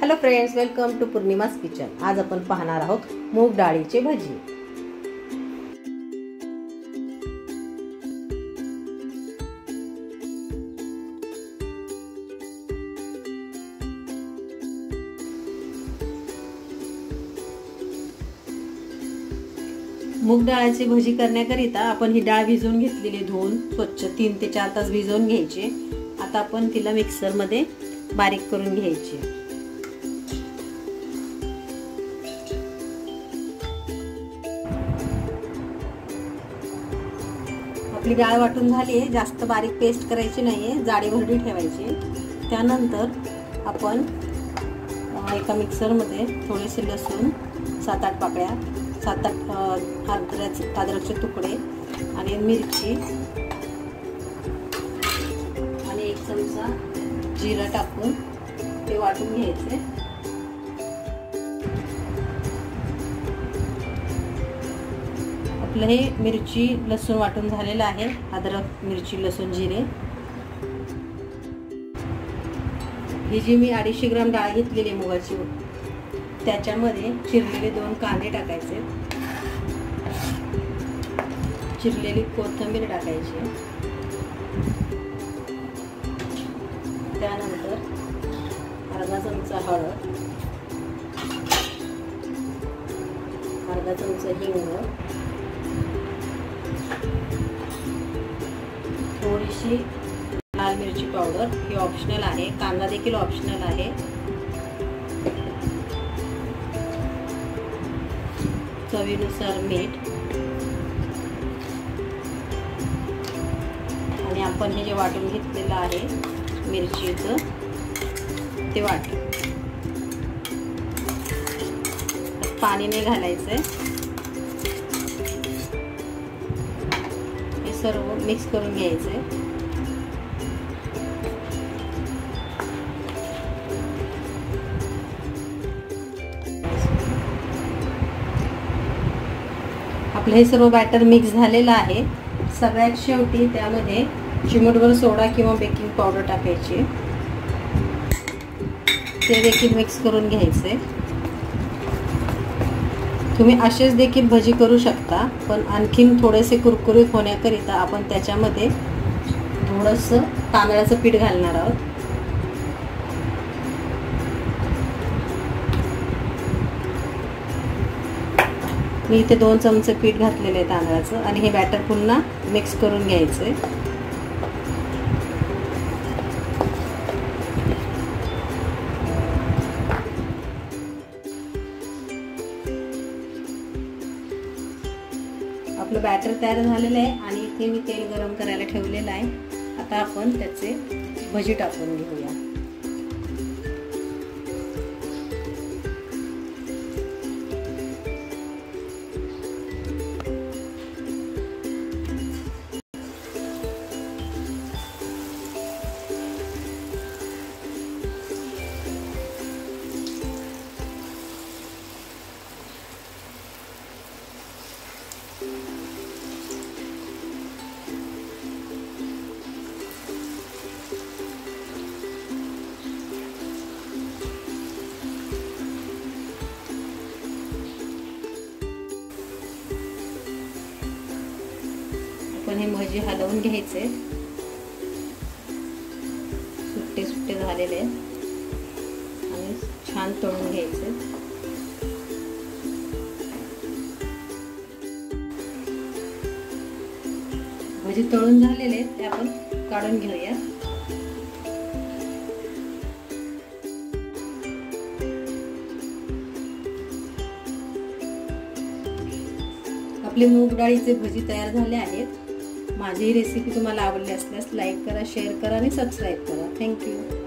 Hello friends, welcome to Purnima's kitchen. आज आपण पाहणार आहोत मूग डाळीचे भजी। मूग डाळीची भजी करण्याकरिता आपण ही डाळ भिजवून घेतलेली, धुवून स्वच्छ 3 ते 4 तास भिजवून घ्यायची। आता आपण तिला मिक्सर मध्ये बारीक करून घ्यायची। आपली डाळ वाटून झाली आहे, जास्त बारीक पेस्ट करायची नाहीये, जाडी भरडी ठेवायची। त्यानंतर आपण एका मिक्सर मध्ये थोडेसे लसूण, 7-8 पाकळ्या, 7-8 अद्रकचे तुकडे आणि मिरची आणि 1 चमचा जिरा टाकून ते वाटून घ्यायचे। आपलं हे मिरची लसूण वाटून झालेलं आहे। अद्रक, मिरची, लसूण, जिरे। ही जी मी 250 ग्राम डाळ घेतलेली मुगाची, त्याच्यामध्ये चिरलेले 2 कांदे टाकायचे, चिरलेली कोथिंबीर टाकायची। त्यानंतर अर्धा चमचा हळद, अर्धा चमचा हिंग, थोडीशी लाल मिरची पावडर, ही ऑप्शनल आहे, कांदा देखील ऑप्शनल आहे। चवीनुसार मीठ आणि आपण हे जे वाटून घेतलेलं आहे मिरचीचं ते वाटून, पाणी नाही घालायचंय। हे सर्व मिक्स करून घ्यायचंय। आपलं हे सर्व बॅटर मिक्स झालेलं आहे। सगळ्यात शेवटी त्यामध्ये चिमूटभर सोडा किंवा बेकिंग पावडर टाकायची, ते देखील मिक्स करून घ्यायचे। तुम्ही असेच देखील भजी करू शकता, पण आणखीन थोडेसे कुरकुरीत होण्याकरिता आपण त्याच्यामध्ये थोडंसं तांदळाचं पीठ घालणार आहोत। मी इथे 2 चमचे पीठ घातलेले आहे तांदळाचं आणि हे बॅटर पुन्हा मिक्स करून घ्यायचे। आपलं बॅटर तयार झालेलं आहे आणि इथे मी तेल गरम करायला ठेवलेलं आहे। आता आपण त्याचे भजी टाकून घेऊया। पण हे भजी हलवून घ्यायचे, सुट्टे सुट्टे झालेले आणि छान तळून घ्यायचे। भजी तळून झालेले ते आपण काढून घेऊया। आपले मूग डाळीचे भजी तयार झाले आहेत। माझी ही रेसिपी तुम्हाला आवडली असल्यास लाईक करा, शेअर करा आणि सबस्क्राईब करा। थँक्यू।